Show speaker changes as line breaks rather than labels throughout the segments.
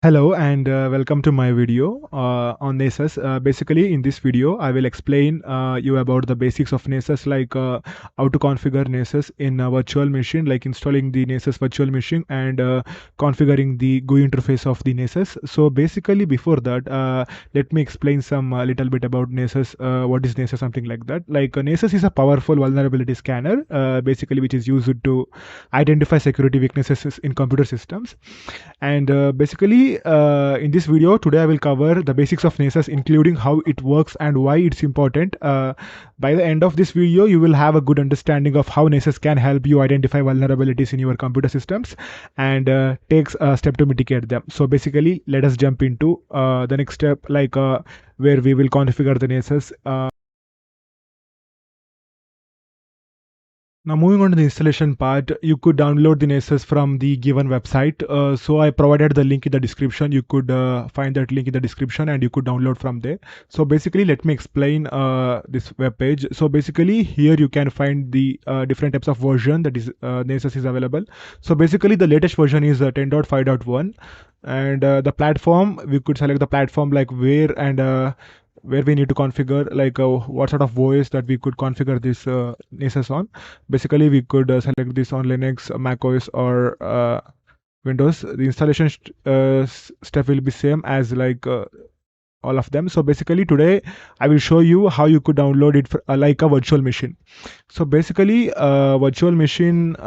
Hello and welcome to my video on Nessus. Basically, in this video, I will explain you about the basics of Nessus, like how to configure Nessus in a virtual machine, like installing the Nessus virtual machine and configuring the GUI interface of the Nessus. So basically, before that, let me explain some little bit about Nessus. What is Nessus? Something like that. Like Nessus is a powerful vulnerability scanner, basically, which is used to identify security weaknesses in computer systems. And basically, in this video today, I will cover the basics of Nessus, including how it works and why it's important. By the end of this video, you will have a good understanding of how Nessus can help you identify vulnerabilities in your computer systems and takes a step to mitigate them. So basically, let us jump into the next step, like where we will configure the Nessus. Now moving on to the installation part, you could download the Nessus from the given website. So I provided the link in the description. You could find that link in the description and you could download from there. So basically, let me explain this web page. So basically, here you can find the different types of version that is Nessus is available. So basically, the latest version is 10.5.1, and the platform, we could select the platform, like where we need to configure, like what sort of voice that we could configure this Nessus on. Basically, we could select this on Linux, Mac OS, or Windows. The installation step will be same as like all of them. So basically, today I will show you how you could download it for, like a virtual machine. So basically, virtual machine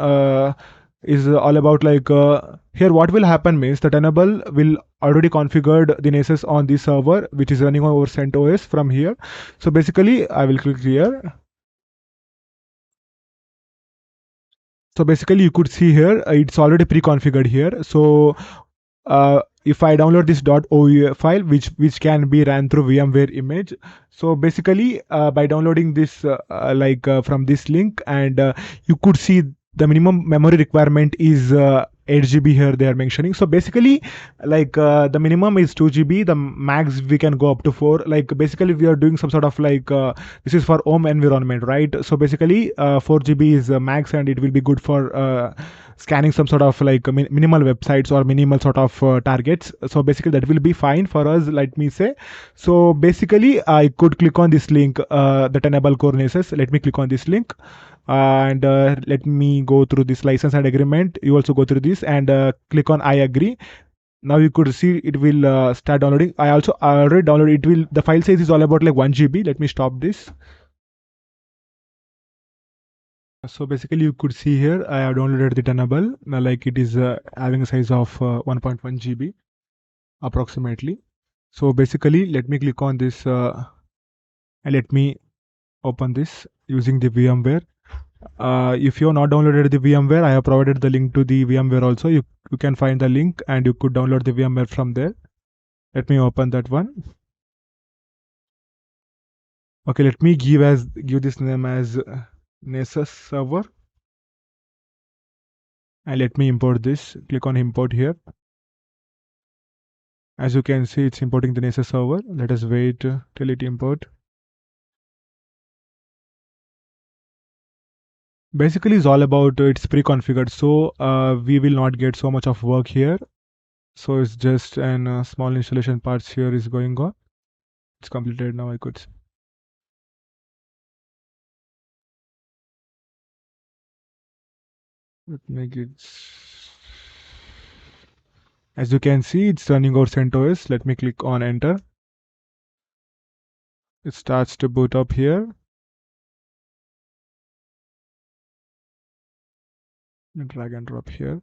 is all about, like here what will happen means that Enable will already configured the Nessus on this server, which is running over CentOS from here. So basically, I will click here. So basically, you could see here it's already pre-configured here. So if I download this .oe file, which can be ran through VMware image. So basically, by downloading this from this link, and you could see the minimum memory requirement is 8 GB here they are mentioning. So basically, like the minimum is 2 GB, the max we can go up to 4. Like basically, we are doing some sort of like this is for home environment, right? So basically, 4 GB is max, and it will be good for scanning some sort of like minimal websites or minimal sort of targets. So basically, that will be fine for us, let me say. So basically, I could click on this link, that Enable Core Nessus. Let me click on this link, and let me go through this license and agreement. You also go through this and click on I agree. Now you could see it will start downloading. I already downloaded it. Will the file size is all about like 1 GB. Let me stop this. So basically, you could see here I have downloaded the Tenable. Like it is having a size of 1.1 GB approximately. So basically, let me click on this and let me open this using the VMware. If you have not downloaded the VMware, I have provided the link to the VMware also. You can find the link and you could download the VMware from there. Let me open that one. Okay, let me give this name as Nessus server, and let me import this. Click on import here. As you can see, it's importing the Nessus server. Let us wait till it import. Basically, it's all about it's pre-configured, so we will not get so much of work here. So it's just an small installation parts here is going on. It's completed now, I could say. Let me make it. As you can see, it's running over CentOS. Let me click on enter. It starts to boot up here. Drag and drop here.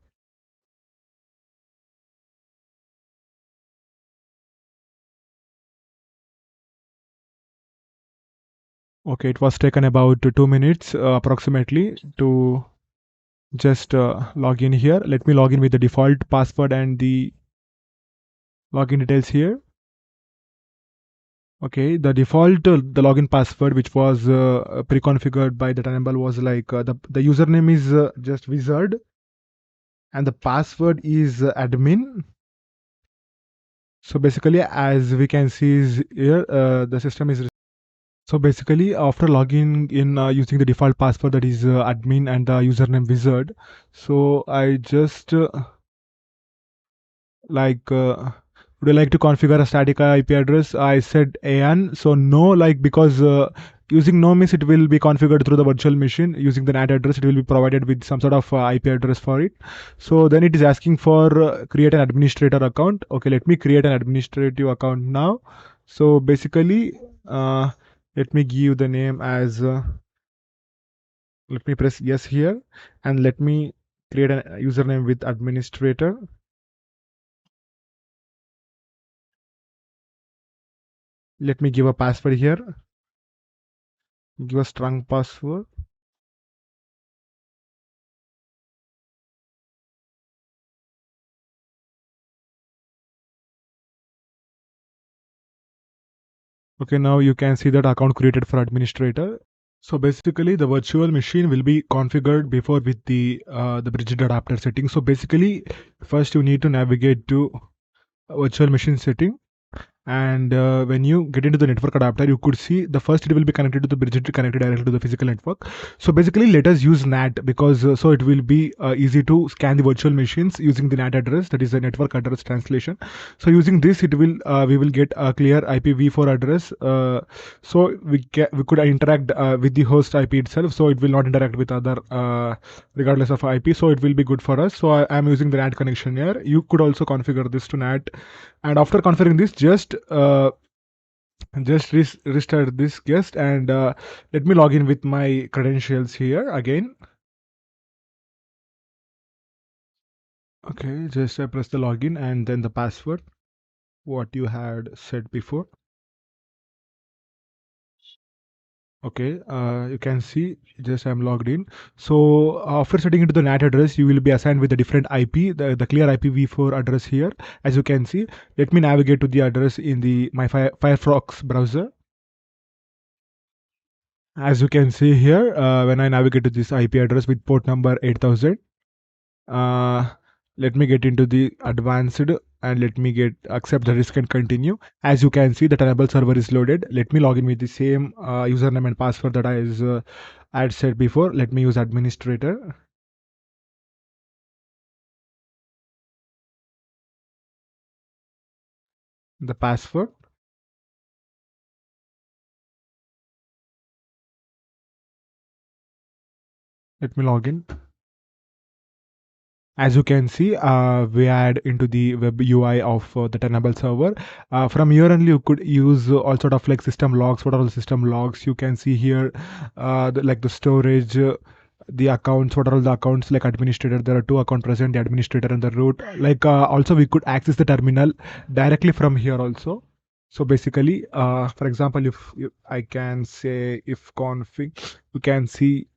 Okay, it was taken about 2 minutes approximately to just log in here. Let me log in with the default password and the login details here. Okay, the default the login password, which was pre-configured by the Tenable, was like the username is just wizard, and the password is admin. So basically, as we can see is here, the system is. So basically, after logging in using the default password, that is admin, and the username wizard, so I just like would you like to configure a static IP address? I said AN. So no, like because using no means it will be configured through the virtual machine. Using the NAT address, it will be provided with some sort of IP address for it. So then it is asking for create an administrator account. Okay, let me create an administrative account now. So basically, let me give the name as. Let me press yes here, and let me create a username with administrator. Let me give a password here. Give a strong password. Okay, now you can see that account created for administrator. So basically, the virtual machine will be configured before with the bridge adapter setting. So basically, first you need to navigate to virtual machine setting, and when you get into the network adapter, you could see the first it will be connected to the bridge connected directly to the physical network. So basically, let us use NAT because so it will be easy to scan the virtual machines using the NAT address, that is the network address translation. So using this, it will we will get a clear IPv4 address. So we could interact with the host IP itself. So it will not interact with other regardless of IP. So it will be good for us. So I am using the NAT connection here. You could also configure this to NAT, and after configuring this, just restart this guest, and let me log in with my credentials here again. Okay, just I press the login and then the password what you had said before. Okay, you can see just I'm logged in. So after setting into the NAT address, you will be assigned with a different IP, the clear IPv4 address here. As you can see, let me navigate to the address in the my Firefox browser. As you can see here, when I navigate to this IP address with port number 8000, uh, let me get into the advanced and let me get accept the risk and continue. As you can see, the Tenable server is loaded. Let me log in with the same username and password that I had said before. Let me use administrator. The password. Let me log in. As you can see, we add into the web UI of the Tenable server. From here only, you could use all sort of like system logs. What are the system logs? You can see here, like the storage, the accounts. What are all the accounts like administrator? There are two accounts present, the administrator and the root. Like also, we could access the terminal directly from here also. So basically, for example, if I can say if config, you can see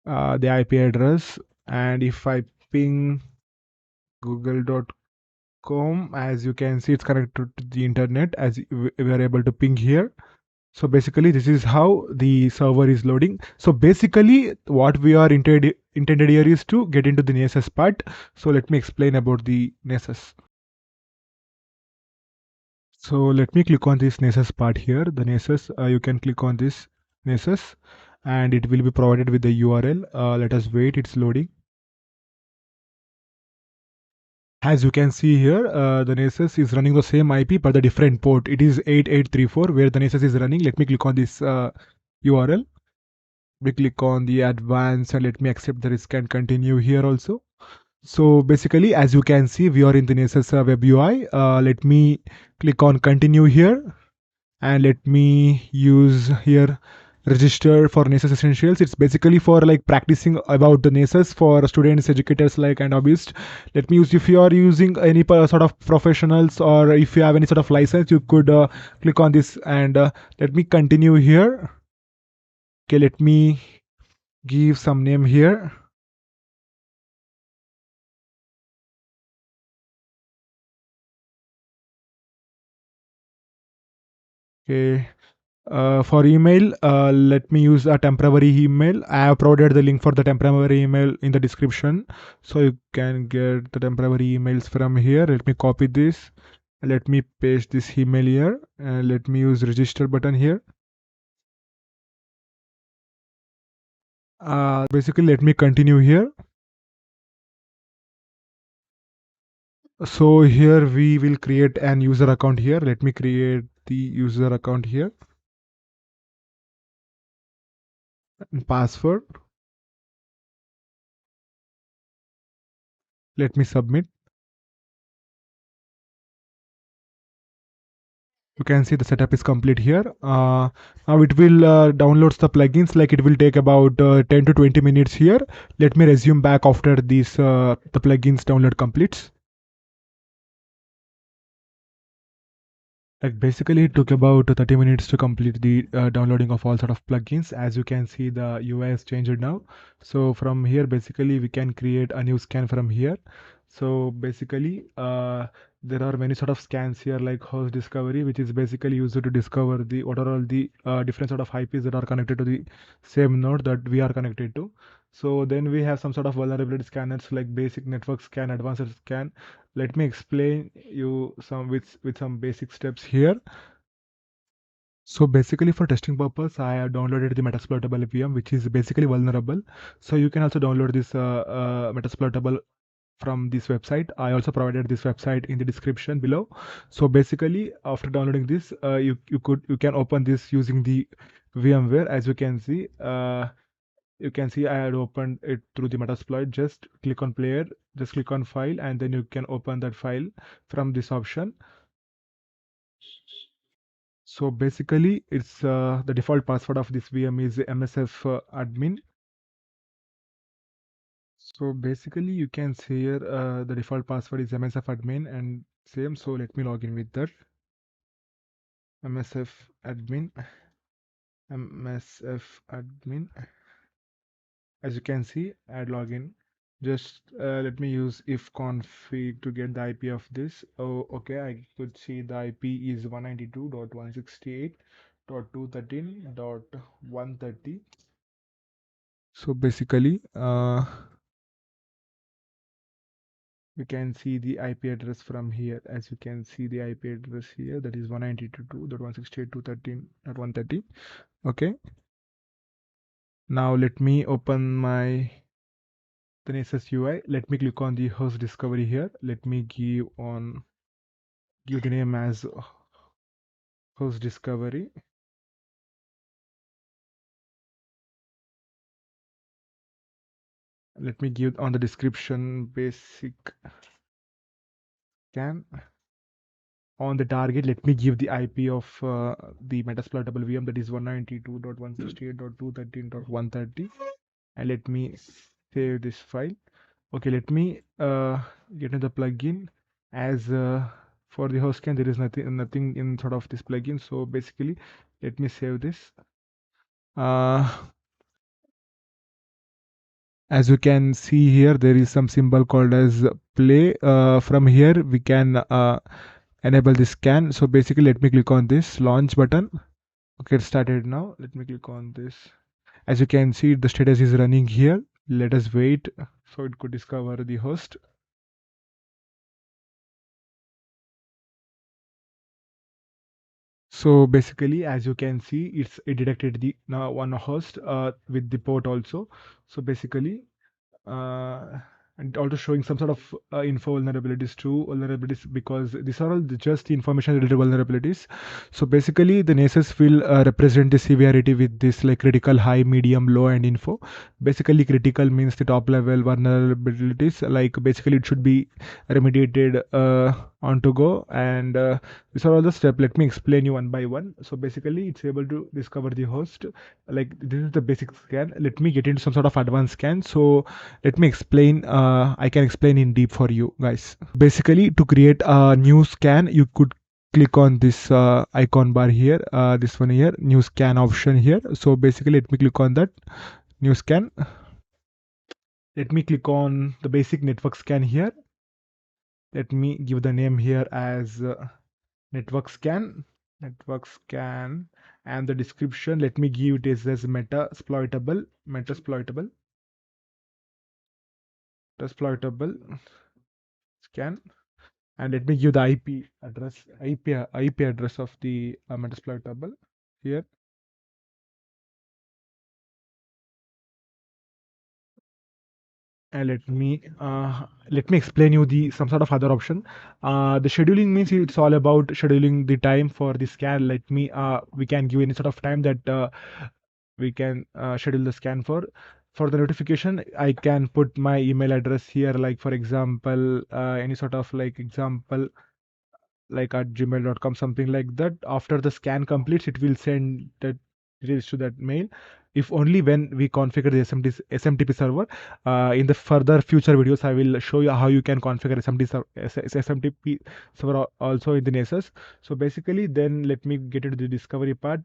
the IP address, and if I ping google.com, as you can see it's connected to the internet as we are able to ping here. So basically this is how the server is loading. So basically what we are intended here is to get into the Nessus part. So let me explain about the Nessus. So let me click on this Nessus part here. The Nessus, you can click on this Nessus and it will be provided with the URL. Let us wait, it's loading. As you can see here, the Nessus is running the same IP but the different port. It is 8834 where the Nessus is running. Let me click on this URL. We click on the advanced and let me accept the risk and continue here also. So basically, as you can see, we are in the Nessus web UI. Let me click on continue here and let me use here register for Nessus Essentials. It's basically for like practicing about the Nessus for students, educators like and hobbyists. Let me use, if you are using any sort of professionals or if you have any sort of license, you could click on this and let me continue here. Okay, let me give some name here. Okay. For email, let me use a temporary email. I have provided the link for the temporary email in the description. So you can get the temporary emails from here. Let me copy this. Let me paste this email here. And let me use register button here. Basically, let me continue here. So here we will create an user account here. Let me create the user account here and password. Let me submit. You can see the setup is complete here. Now it will downloads the plugins, like it will take about 10 to 20 minutes here. Let me resume back after this the plugins download completes. Like basically it took about 30 minutes to complete the downloading of all sort of plugins. As you can see, the UI has changed now. So from here basically we can create a new scan from here. So basically there are many sort of scans here, like host discovery, which is basically used to discover the what are all the different sort of IPs that are connected to the same node that we are connected to. So then we have some sort of vulnerability scanners like basic network scan, advanced scan. Let me explain you some with some basic steps here. So basically for testing purpose, I have downloaded the Metasploitable VM, which is basically vulnerable. So you can also download this Metasploitable from this website. I also provided this website in the description below. So basically after downloading this, you can open this using the VMware. As you can see I had opened it through the Metasploit. Just click on player, just click on file, and then you can open that file from this option. So basically it's the default password of this VM is MSF admin. So basically you can see here the default password is MSF admin and same. So let me log in with that. MSF admin, MSF admin. As you can see, add login. Just let me use if config to get the IP of this. Oh, okay. I could see the IP is 192.168.213.130. So basically, you can see the IP address from here. As you can see the IP address here, that is 192.168.213.130. Okay. Now let me open my the Nessus UI. Let me click on the host discovery here. Let me give the name as host discovery. Let me give on the description basic scan. On the target, let me give the IP of the Metasploitable VM, that is 192.168.213.130, and let me save this file. Okay, let me get in the plugin. As for the host scan, there is nothing in sort of this plugin. So basically, let me save this. As you can see here, there is some symbol called as play. From here, we can enable the scan. So basically, let me click on this launch button. Okay, it started now. Let me click on this. As you can see, the status is running here. Let us wait so it could discover the host. So basically, as you can see, it detected the now one host with the port also. So basically, uh, and also showing some sort of info vulnerabilities too, vulnerabilities, because these are all just the information related vulnerabilities. So basically the Nessus will represent the severity with this like critical, high, medium, low and info. Basically critical means the top level vulnerabilities, like basically it should be remediated on to go, and these are all the steps. Let me explain you one by one. So basically it's able to discover the host. Like this is the basic scan. Let me get into some sort of advanced scan. So let me explain. I can explain in deep for you guys. Basically to create a new scan, you could click on this icon bar here, this one here, new scan option here. So basically let me click on that new scan. Let me click on the basic network scan here. Let me give the name here as network scan, network scan, and the description, let me give it as metasploitable, metasploitable scan, and let me give the IP address of the metasploitable here. And let me explain you the some sort of other option. The scheduling means it's all about scheduling the time for the scan. Let me We can give any sort of time that we can schedule the scan for. For the notification, I can put my email address here, like for example, any sort of like example, like at gmail.com, something like that. After the scan completes, it will send that details to that mail. If only when we configure the SMTP server. In the further future videos, I will show you how you can configure SMTP server also in the Nessus. So basically, then let me get into the discovery part.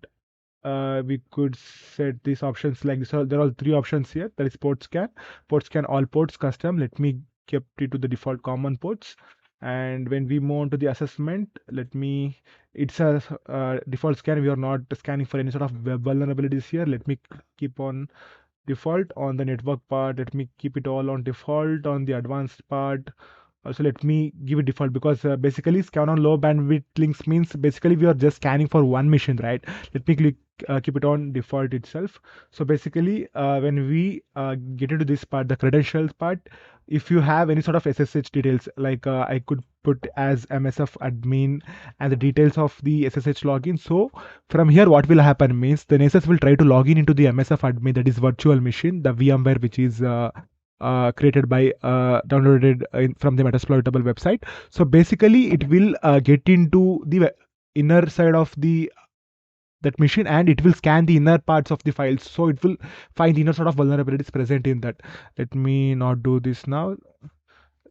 We could set these options like this. There are three options here. There is port scan all ports custom. Let me kept it to the default common ports. And when we move on to the assessment, it's a default scan. We are not scanning for any sort of web vulnerabilities here. Let me keep on default on the network part. Let me keep it all on default on the advanced part. Also, let me give it default because basically scan on low bandwidth links means basically we are just scanning for one machine, right? Let me keep it on default itself. So basically, when we get into this part, the credentials part, if you have any sort of SSH details, like I could put as MSF admin and the details of the SSH login. So from here, what will happen means the Nessus will try to log in into the MSF admin, that is virtual machine, the VMware, which is created by downloaded from the Metasploitable website. So basically, it will get into the inner side of the that machine, and it will scan the inner parts of the files. So it will find the inner sort of vulnerabilities present in that. Let me not do this now.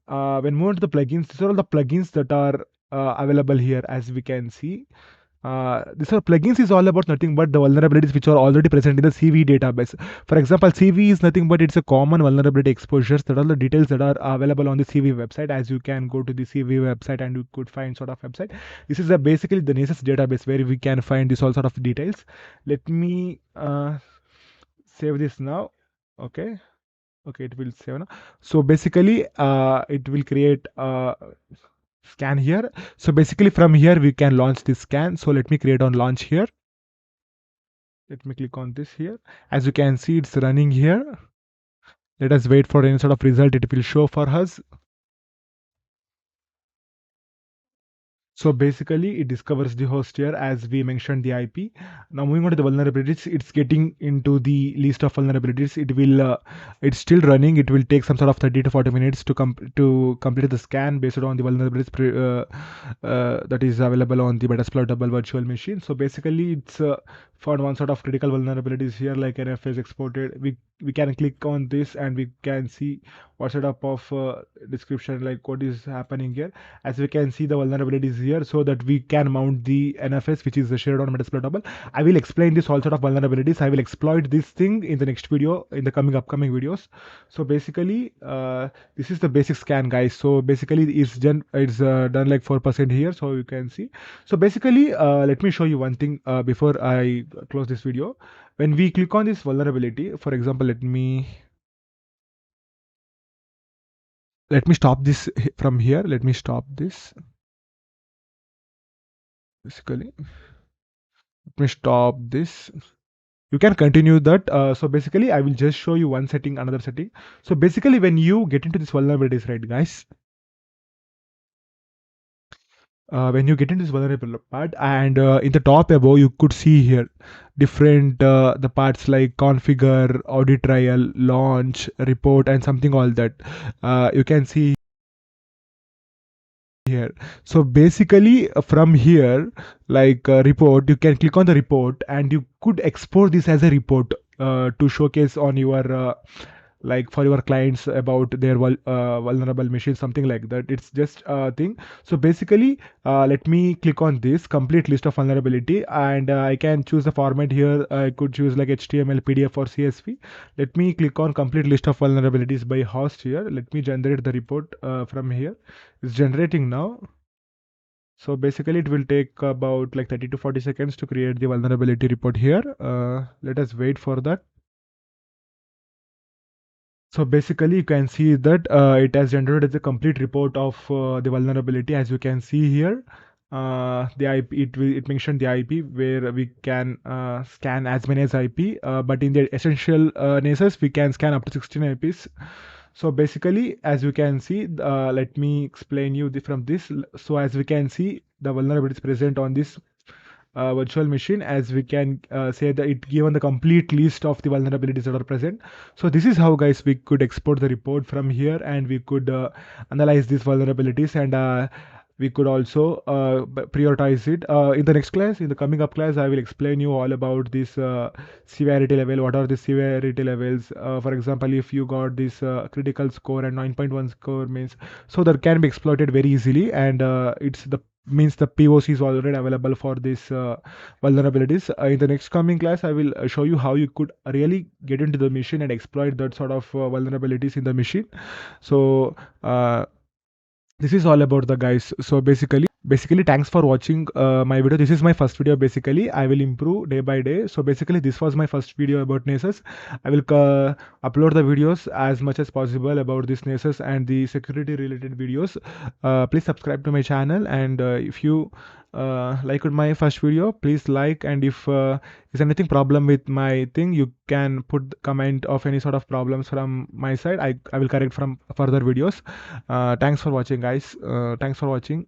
When moving to the plugins, these are all the plugins that are available here, as we can see. These are plugins is all about nothing but the vulnerabilities which are already present in the CV database. For example, CV is nothing but it's a common vulnerability exposures, that are the details that are available on the CV website. As you can go to the CV website and you could find sort of website. This is basically the Nessus database where we can find this all sort of details. Let me save this now. Okay. Okay, it will save now. So basically, it will create scan here. So basically from here we can launch this scan. So let me create on launch here. Let me click on this here. As you can see, it's running here. Let us wait for any sort of result it will show for us. So basically, it discovers the host here as we mentioned the IP. Now moving on to the vulnerabilities, it's getting into the list of vulnerabilities. It's still running. It will take some sort of 30 to 40 minutes to complete the scan based on the vulnerabilities that is available on the Metasploitable virtual machine. So basically, it's found one sort of critical vulnerabilities here, like NFS exported. We can click on this and we can see what sort of description, like what is happening here. As we can see the vulnerabilities here, so that we can mount the NFS, which is shared on Metasploitable. I will explain this all sort of vulnerabilities. I will exploit this thing in the next video, in the upcoming videos. So basically, this is the basic scan, guys. So basically, it's done like 4% here, so you can see. So basically, let me show you one thing before I close this video. When we click on this vulnerability, for example, let me stop this from here. Let me stop this. Basically, let me stop this. You can continue that. So basically, I will just show you one setting, another setting. So basically, when you get into this vulnerabilities, right, guys, when you get into this vulnerable part, and in the top above, you could see here different the parts like configure, audit trial, launch, report, and something all that. You can see here. So basically, from here, like report, you can click on the report and you could export this as a report to showcase on your like for your clients about their vulnerable machine, something like that. It's just a thing. So basically, let me click on this complete list of vulnerability, and I can choose the format here. I could choose like HTML, PDF, or CSV. Let me click on complete list of vulnerabilities by host here. Let me generate the report from here. It's generating now. So basically it will take about like 30 to 40 seconds to create the vulnerability report here. Let us wait for that. So basically you can see that it has generated the complete report of the vulnerability. As you can see here, the IP, it mentioned the IP where we can scan as many as IP, but in the essential Nessus we can scan up to 16 IPs. So basically, as you can see, let me explain you from this. So as we can see, the vulnerabilities present on this virtual machine, as we can say that it given the complete list of the vulnerabilities that are present. So this is how, guys, we could export the report from here, and we could analyze these vulnerabilities, and we could also prioritize it. In the next class, in the coming up class, I will explain you all about this severity level. What are the severity levels? For example, if you got this critical score and 9.1 score means, so that can be exploited very easily, and it's the means the POC is already available for this vulnerabilities. In the next coming class, I will show you how you could really get into the machine and exploit that sort of vulnerabilities in the machine. So this is all about the guys. So basically thanks for watching my video. This is my first video. Basically I will improve day by day. So basically this was my first video about Nessus. I will upload the videos as much as possible about this Nessus and the security related videos. Please subscribe to my channel, and if you liked my first video, please like, and if is anything problem with my thing, you can put comment of any sort of problems from my side. I will correct from further videos. Thanks for watching, guys. Thanks for watching.